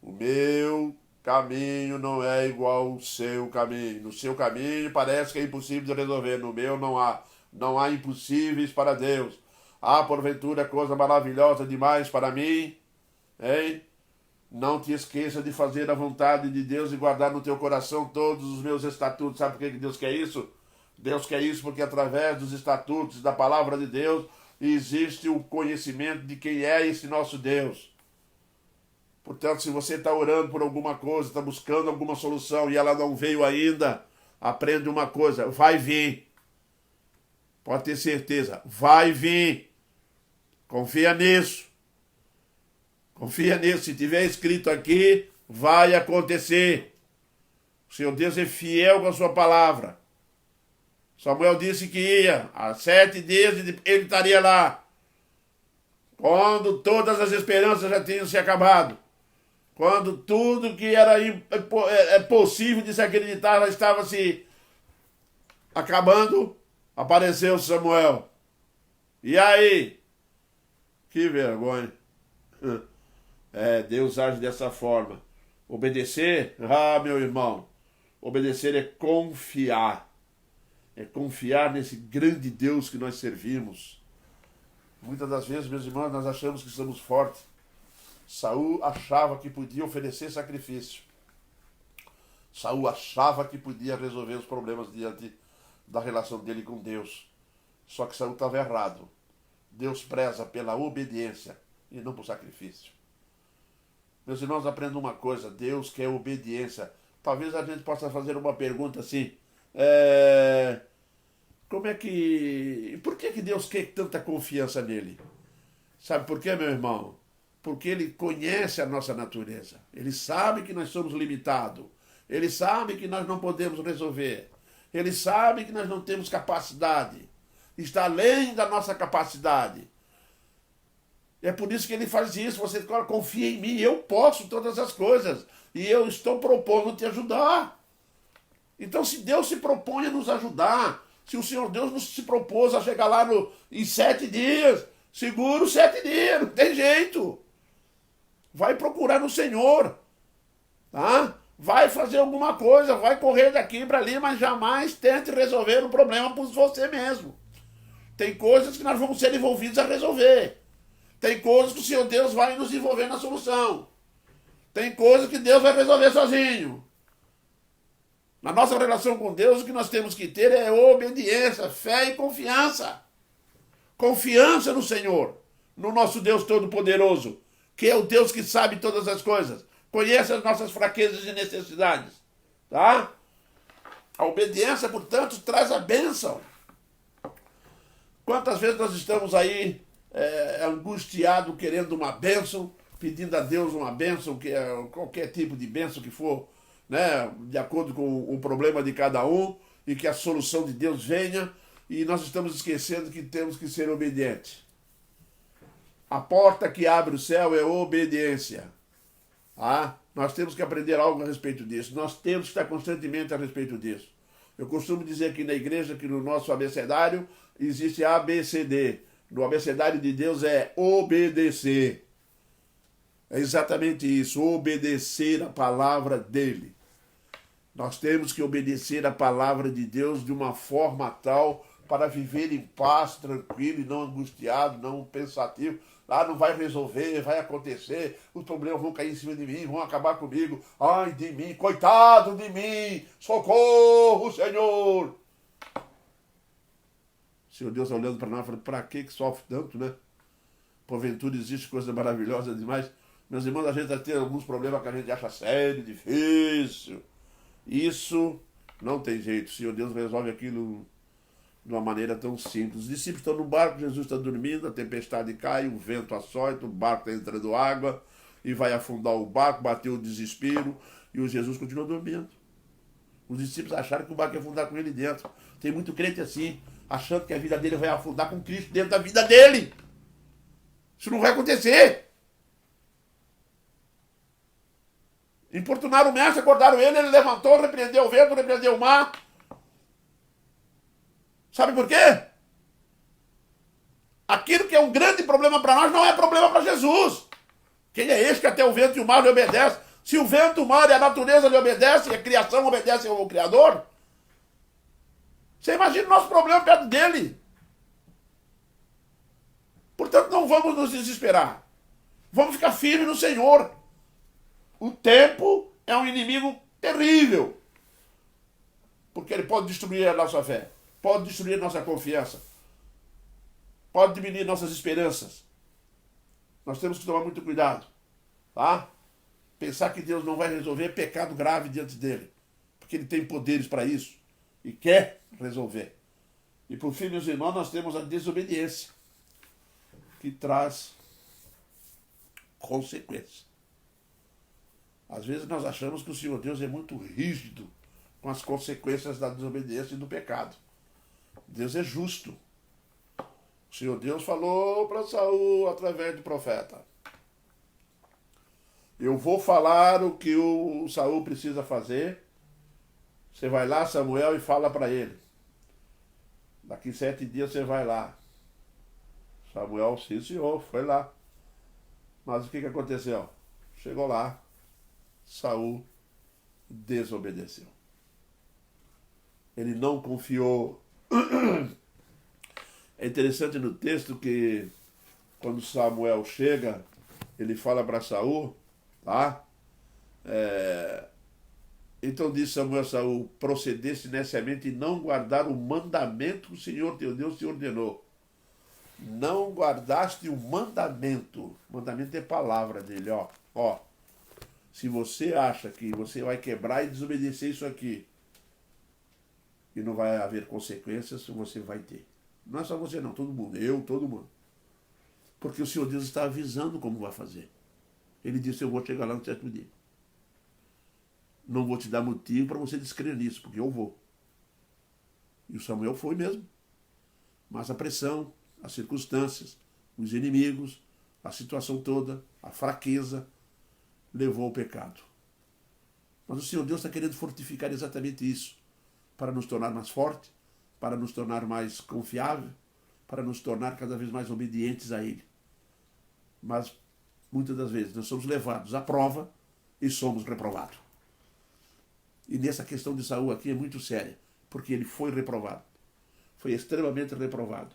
O meu caminho não é igual ao seu caminho. No seu caminho parece que é impossível de resolver. No meu não há. Não há impossíveis para Deus. Há, porventura, coisa maravilhosa demais para mim. Hein? Não te esqueça de fazer a vontade de Deus e guardar no teu coração todos os meus estatutos. Sabe por que Deus quer isso? Deus quer isso porque através dos estatutos da palavra de Deus existe o conhecimento de quem é esse nosso Deus. Portanto, se você está orando por alguma coisa, está buscando alguma solução e ela não veio ainda, aprende uma coisa, vai vir. Pode ter certeza, vai vir. Confia nisso. Confia nisso. Se tiver escrito aqui, vai acontecer. O Senhor Deus é fiel com a sua palavra. Samuel disse que ia, há 7 dias ele estaria lá. Quando todas as esperanças já tinham se acabado. Quando tudo que era possível de se acreditar já estava se acabando, apareceu Samuel. E aí? Que vergonha. Deus age dessa forma. Obedecer? Meu irmão, obedecer é confiar. É confiar nesse grande Deus que nós servimos. Muitas das vezes, meus irmãos, nós achamos que somos fortes. Saul achava que podia oferecer sacrifício. Saul achava que podia resolver os problemas diante da relação dele com Deus. Só que Saul estava errado. Deus preza pela obediência e não por sacrifício. Meus irmãos, aprendam uma coisa. Deus quer obediência. Talvez a gente possa fazer uma pergunta assim. Por que Deus quer tanta confiança nele? Sabe por quê, meu irmão? Porque ele conhece a nossa natureza. Ele sabe que nós somos limitados. Ele sabe que nós não podemos resolver. Ele sabe que nós não temos capacidade. Está além da nossa capacidade. É por isso que ele faz isso. Você confia em mim, eu posso todas as coisas. E eu estou propondo te ajudar. Então, se Deus se propõe a nos ajudar, se o Senhor Deus nos se propôs a chegar lá em 7 dias, seguro 7 dias, não tem jeito. Vai procurar no Senhor, tá? Vai fazer alguma coisa, vai correr daqui para ali, mas jamais tente resolver o problema por você mesmo. Tem coisas que nós vamos ser envolvidos a resolver. Tem coisas que o Senhor Deus vai nos envolver na solução. Tem coisas que Deus vai resolver sozinho. Na nossa relação com Deus, o que nós temos que ter é obediência, fé e confiança. Confiança no Senhor, no nosso Deus Todo-Poderoso, que é o Deus que sabe todas as coisas, conhece as nossas fraquezas e necessidades. Tá? A obediência, portanto, traz a bênção. Quantas vezes nós estamos aí angustiados, querendo uma bênção, pedindo a Deus uma bênção, que é qualquer tipo de bênção que for, né, de acordo com o problema de cada um, e que a solução de Deus venha, e nós estamos esquecendo que temos que ser obedientes. A porta que abre o céu é obediência. Nós temos que aprender algo a respeito disso. Nós temos que estar constantemente a respeito disso. Eu costumo dizer aqui na igreja que no nosso abecedário existe ABCD. No abecedário de Deus é obedecer. É exatamente isso, obedecer a palavra dele. Nós temos que obedecer a palavra de Deus de uma forma tal para viver em paz, tranquilo e não angustiado, não pensativo. Não vai resolver, vai acontecer, os problemas vão cair em cima de mim, vão acabar comigo. Ai de mim, coitado de mim, socorro, Senhor. O Senhor Deus olhando para nós, falando, para que sofre tanto, né? Porventura existe coisa maravilhosa demais. Meus irmãos, a gente tem alguns problemas que a gente acha sério, difícil. Isso não tem jeito. O Senhor Deus resolve aquilo de uma maneira tão simples. Os discípulos estão no barco, Jesus está dormindo, a tempestade cai, o vento açoita, o barco está entrando água e vai afundar o barco, bateu o desespero e o Jesus continua dormindo. Os discípulos acharam que o barco ia afundar com ele dentro. Tem muito crente assim, achando que a vida dele vai afundar com Cristo dentro da vida dele. Isso não vai acontecer. Importunaram o mestre, acordaram ele levantou, repreendeu o vento, repreendeu o mar. Sabe por quê? Aquilo que é um grande problema para nós não é problema para Jesus. Quem é esse que até o vento e o mar lhe obedecem? Se o vento, o mar e a natureza lhe obedecem, e a criação obedece ao Criador, você imagina o nosso problema perto dele. Portanto, não vamos nos desesperar. Vamos ficar firmes no Senhor. O tempo é um inimigo terrível, porque ele pode destruir a nossa fé. pode destruir nossa confiança, pode diminuir nossas esperanças. Nós temos que tomar muito cuidado, tá? Pensar que Deus não vai resolver é pecado grave diante dele, porque ele tem poderes para isso e quer resolver. E por fim, meus irmãos, nós temos a desobediência, que traz consequências. Às vezes nós achamos que o Senhor Deus é muito rígido com as consequências da desobediência e do pecado. Deus é justo. O Senhor Deus falou para Saul através do profeta: eu vou falar o que o Saul precisa fazer. Você vai lá, Samuel, e fala para ele. Daqui 7 dias você vai lá. Samuel, sim, senhor, foi lá. Mas o que aconteceu? Chegou lá, Saul desobedeceu. Ele não confiou. É interessante no texto que quando Samuel chega, ele fala para Saul, tá? Então disse Samuel a Saul: procedeste neciamente e não guardar o mandamento que o Senhor teu Deus te ordenou. Não guardaste o mandamento. Mandamento é palavra dele, ó. Se você acha que você vai quebrar e desobedecer isso aqui, e não vai haver consequências, você vai ter. Não é só você não, todo mundo. Todo mundo. Porque o Senhor Deus está avisando como vai fazer. Ele disse: eu vou chegar lá no certo dia. Não vou te dar motivo para você descrer nisso, porque eu vou. E o Samuel foi mesmo. Mas a pressão, as circunstâncias, os inimigos, a situação toda, a fraqueza, levou ao pecado. Mas o Senhor Deus está querendo fortificar exatamente isso, para nos tornar mais fortes, para nos tornar mais confiáveis, para nos tornar cada vez mais obedientes a Ele. Mas, muitas das vezes, nós somos levados à prova e somos reprovados. E nessa questão de Saul aqui é muito séria, porque ele foi reprovado. Foi extremamente reprovado.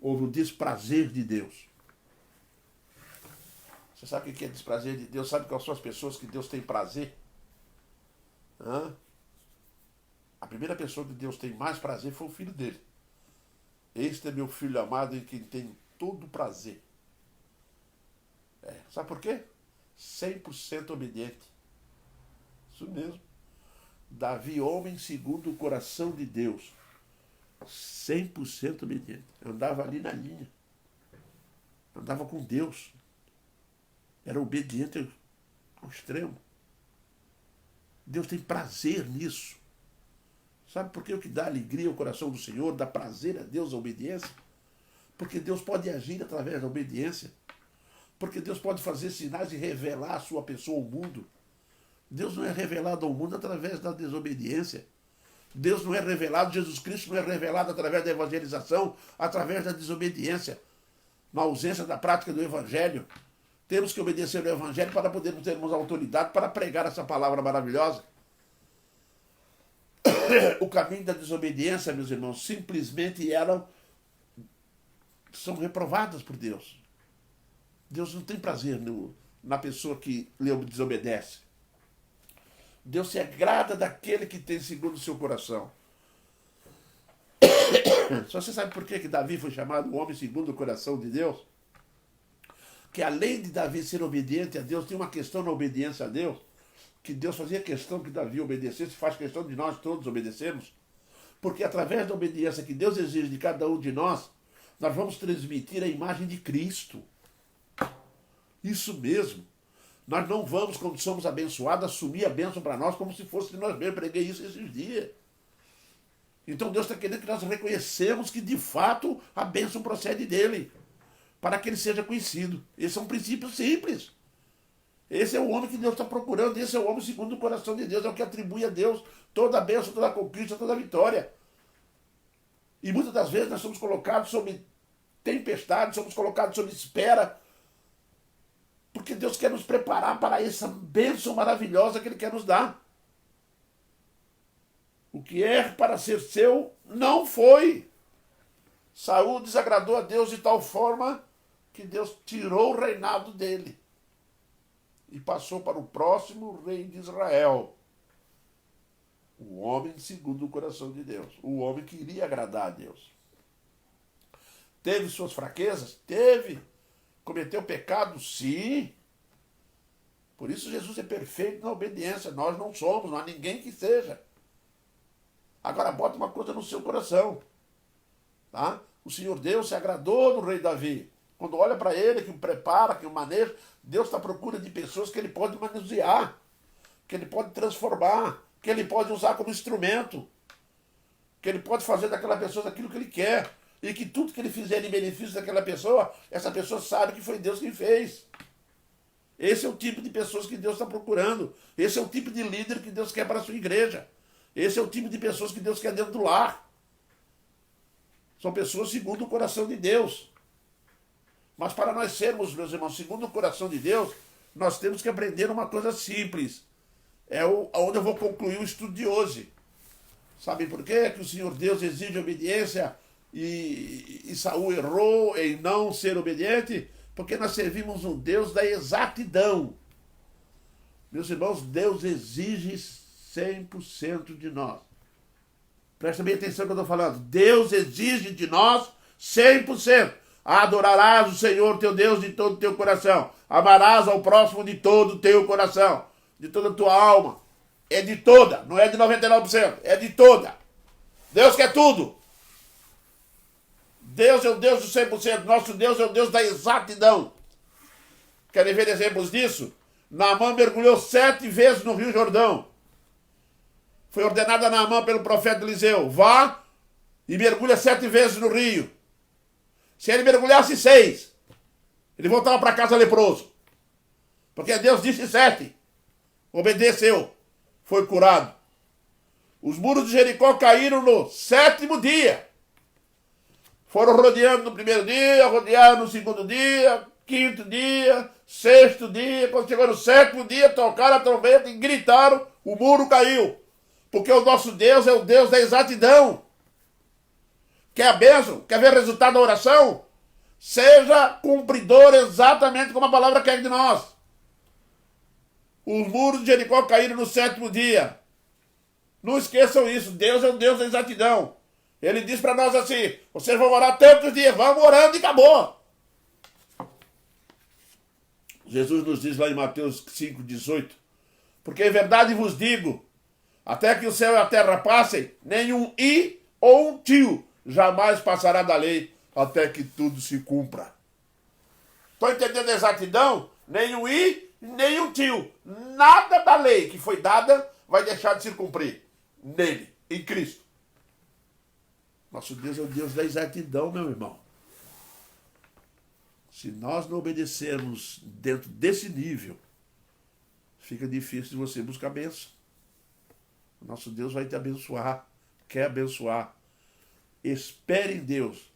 Houve o desprazer de Deus. Você sabe o que é desprazer de Deus? Sabe quais são as pessoas que Deus tem prazer? A primeira pessoa que Deus tem mais prazer foi o filho dele. Este é meu filho amado em quem tenho todo prazer. Sabe por quê? 100% obediente. Isso mesmo. Davi, homem segundo o coração de Deus. 100% obediente. Andava ali na linha. Andava com Deus. Era obediente ao extremo. Deus tem prazer nisso. Sabe por que o que dá alegria ao coração do Senhor, dá prazer a Deus a obediência? Porque Deus pode agir através da obediência. Porque Deus pode fazer sinais e revelar a sua pessoa ao mundo. Deus não é revelado ao mundo através da desobediência. Deus não é revelado, Jesus Cristo não é revelado através da evangelização, através da desobediência. Na ausência da prática do Evangelho. Temos que obedecer ao Evangelho para podermos termos autoridade para pregar essa palavra maravilhosa. O caminho da desobediência, meus irmãos, simplesmente são reprovadas por Deus. Deus não tem prazer na pessoa que lhe desobedece. Deus se agrada daquele que tem segundo o seu coração. Só você sabe por que Davi foi chamado o homem segundo o coração de Deus? Que além de Davi ser obediente a Deus, tem uma questão na obediência a Deus, que Deus fazia questão que Davi obedecesse, faz questão de nós todos obedecermos, porque através da obediência que Deus exige de cada um de nós, nós vamos transmitir a imagem de Cristo. Isso mesmo. Nós não vamos, quando somos abençoados, assumir a bênção para nós como se fosse nós mesmos. Eu preguei isso esses dias. Então Deus está querendo que nós reconhecemos que de fato a bênção procede dele, para que ele seja conhecido. Esse é um princípio simples. Esse é o homem que Deus está procurando, esse é o homem segundo o coração de Deus, é o que atribui a Deus toda a bênção, toda a conquista, toda a vitória. E muitas das vezes nós somos colocados sob tempestade, somos colocados sob espera, porque Deus quer nos preparar para essa bênção maravilhosa que Ele quer nos dar. O que é para ser seu, não foi. Saul desagradou a Deus de tal forma que Deus tirou o reinado dele e passou para o próximo rei de Israel. O homem segundo o coração de Deus. O homem que iria agradar a Deus. Teve suas fraquezas? Teve. Cometeu pecado? Sim. Por isso Jesus é perfeito na obediência. Nós não somos, não há ninguém que seja. Agora bota uma coisa no seu coração. Tá? O Senhor Deus se agradou do rei Davi. Quando olha para ele, que o prepara, que o maneja, Deus está à procura de pessoas que ele pode manusear, que ele pode transformar, que ele pode usar como instrumento, que ele pode fazer daquela pessoa aquilo que ele quer, e que tudo que ele fizer em benefício daquela pessoa, essa pessoa sabe que foi Deus quem fez. Esse é o tipo de pessoas que Deus está procurando. Esse é o tipo de líder que Deus quer para a sua igreja. Esse é o tipo de pessoas que Deus quer dentro do lar. São pessoas segundo o coração de Deus. Mas para nós sermos, meus irmãos, segundo o coração de Deus, nós temos que aprender uma coisa simples. É onde eu vou concluir o estudo de hoje. Sabem por quê? Que o Senhor Deus exige obediência e Saul errou em não ser obediente? Porque nós servimos um Deus da exatidão. Meus irmãos, Deus exige 100% de nós. Presta bem atenção no que eu estou falando. Deus exige de nós 100%. Adorarás o Senhor teu Deus de todo o teu coração. Amarás ao próximo de todo o teu coração. De toda a tua alma. É de toda, não é de 99%. É de toda. Deus quer tudo. Deus é o Deus do 100%. Nosso Deus é o Deus da exatidão. Querem ver exemplos disso? Naamã mergulhou 7 vezes no Rio Jordão. Foi ordenada a Naamã pelo profeta Eliseu. Vá e mergulha 7 vezes no rio. Se ele mergulhasse 6, ele voltava para casa leproso. Porque Deus disse 7. Obedeceu. Foi curado. Os muros de Jericó caíram no 7º dia. Foram rodeando no primeiro dia, rodearam no segundo dia, 5º dia, 6º dia. Quando chegou no 7º dia, tocaram a trombeta e gritaram, o muro caiu. Porque o nosso Deus é o Deus da exatidão. Quer a bênção? Quer ver o resultado da oração? Seja cumpridor exatamente como a palavra quer de nós. Os muros de Jericó caíram no 7º dia. Não esqueçam isso. Deus é o Deus da exatidão. Ele diz para nós assim, vocês vão orar tantos dias, vamos orando e acabou. Jesus nos diz lá em Mateus 5,18, porque em verdade vos digo, até que o céu e a terra passem, nenhum i ou um tio jamais passará da lei, até que tudo se cumpra. Estão entendendo a exatidão? Nenhum i, nem um tio. Nada da lei que foi dada vai deixar de se cumprir. Nele, em Cristo. Nosso Deus é o Deus da exatidão, meu irmão. Se nós não obedecermos dentro desse nível, fica difícil de você buscar bênção. Nosso Deus vai te abençoar, quer abençoar. Espere em Deus.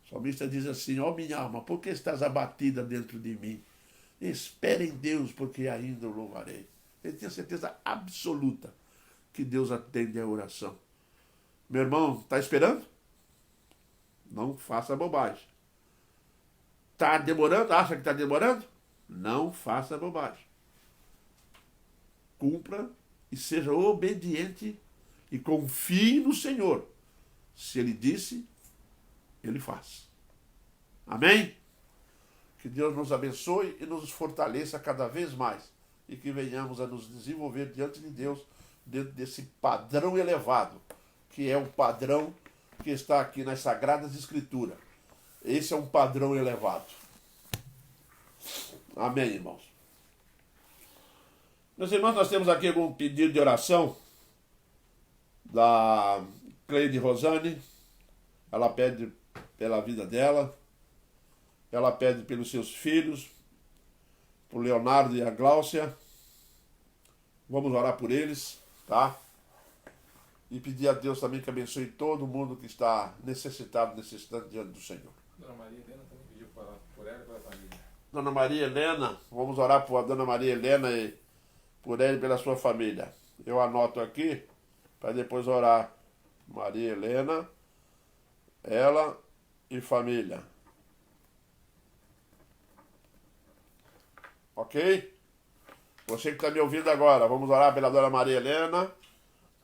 O salmista diz assim, ó minha alma, por que estás abatida dentro de mim? Espere em Deus, porque ainda o louvarei. Ele tem certeza absoluta que Deus atende a oração. Meu irmão, está esperando? Não faça bobagem. Está demorando? Acha que está demorando? Não faça bobagem. Cumpra e seja obediente e confie no Senhor. Se Ele disse, Ele faz. Amém? Que Deus nos abençoe e nos fortaleça cada vez mais. E que venhamos a nos desenvolver diante de Deus, dentro desse padrão elevado, que é o padrão que está aqui nas Sagradas Escrituras. Esse é um padrão elevado. Amém, irmãos? Meus irmãos, nós temos aqui algum pedido de oração da Cleide Rosane. Ela pede pela vida dela. Ela pede pelos seus filhos, por Leonardo e a Gláucia. Vamos orar por eles, tá? E pedir a Deus também que abençoe todo mundo que está necessitado diante do Senhor. Dona Maria Helena também pediu por ela e pela família. Dona Maria Helena, vamos orar por a Dona Maria Helena e por ela e pela sua família. Eu anoto aqui para depois orar. Maria Helena, ela e família. Ok? Você que está me ouvindo agora, vamos orar pela Dona Maria Helena,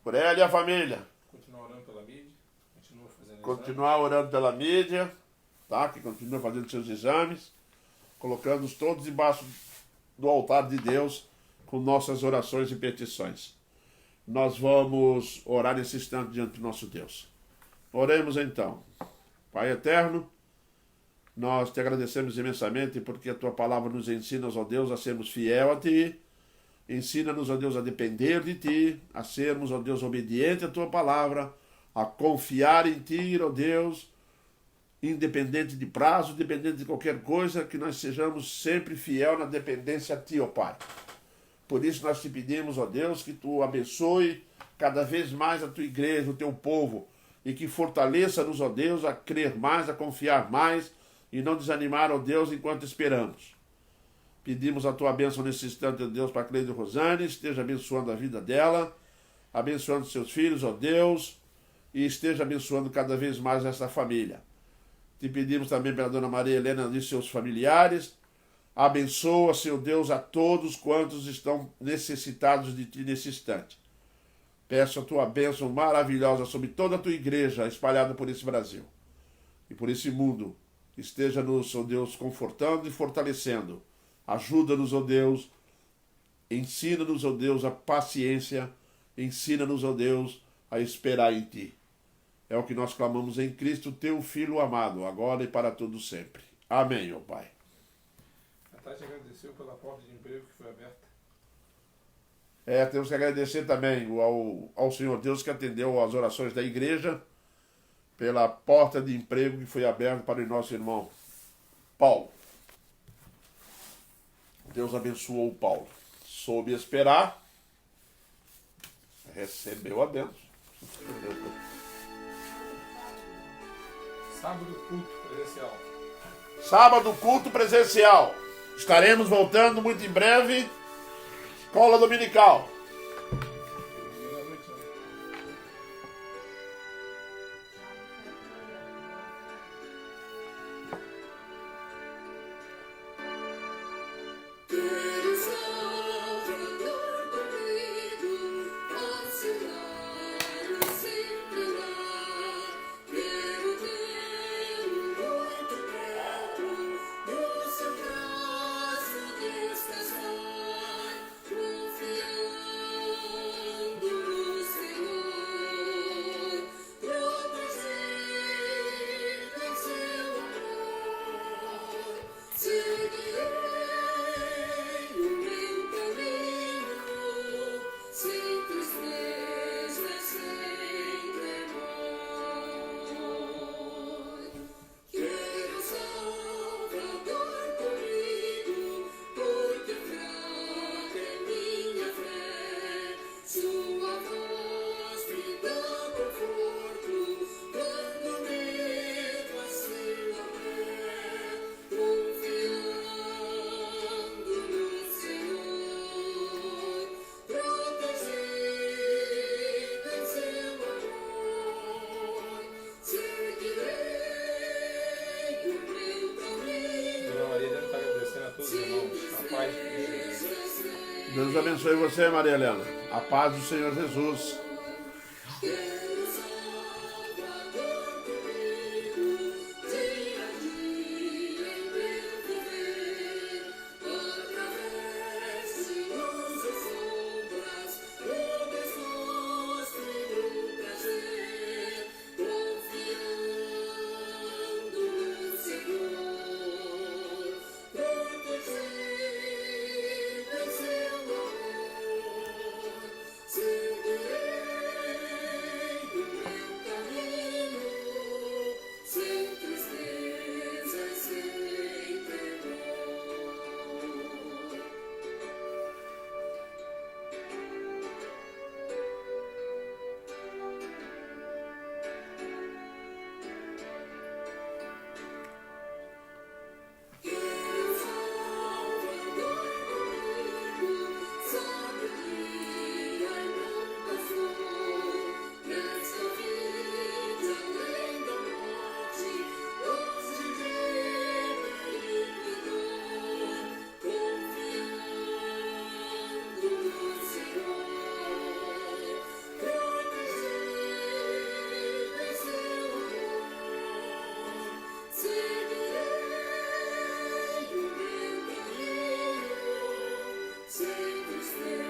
por ela e a família. Continuar orando pela mídia. Continua fazendo Continuar orando pela mídia, tá? Que continua fazendo seus exames, colocando-os todos debaixo do altar de Deus com nossas orações e petições. Nós vamos orar nesse instante diante do nosso Deus. Oremos então. Pai eterno, nós te agradecemos imensamente porque a tua palavra nos ensina, ó Deus, a sermos fiel a ti. Ensina-nos, ó Deus, a depender de ti, a sermos, ó Deus, obedientes à tua palavra, a confiar em ti, ó Deus, independente de prazo, independente de qualquer coisa, que nós sejamos sempre fiel na dependência a ti, ó Pai. Por isso nós te pedimos, ó Deus, que tu abençoe cada vez mais a tua igreja, o teu povo, e que fortaleça-nos, ó Deus, a crer mais, a confiar mais e não desanimar, ó Deus, enquanto esperamos. Pedimos a tua bênção nesse instante, ó Deus, para a Cleide Rosane, esteja abençoando a vida dela, abençoando seus filhos, ó Deus, e esteja abençoando cada vez mais essa família. Te pedimos também pela Dona Maria Helena e seus familiares. Abençoa, Senhor Deus, a todos quantos estão necessitados de ti nesse instante. Peço a tua bênção maravilhosa sobre toda a tua igreja espalhada por esse Brasil e por esse mundo. Esteja-nos, ó Deus, confortando e fortalecendo. Ajuda-nos, ó Deus. Ensina-nos, ó Deus, a paciência. Ensina-nos, ó Deus, a esperar em ti. É o que nós clamamos em Cristo, teu Filho amado, agora e para todo sempre. Amém, ó Pai. A Tati agradeceu pela porta de emprego que foi aberta. Temos que agradecer também ao Senhor Deus que atendeu às orações da igreja pela porta de emprego que foi aberta para o nosso irmão Paulo. Deus abençoou o Paulo. Soube esperar, recebeu a bênção. Sábado, culto presencial. Sábado, culto presencial. Estaremos voltando muito em breve. Escola dominical. Deus abençoe você, Maria Helena. A paz do Senhor Jesus.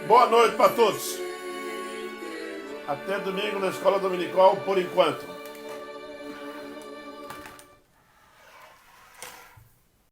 Boa noite para todos. Até domingo na escola dominical, por enquanto.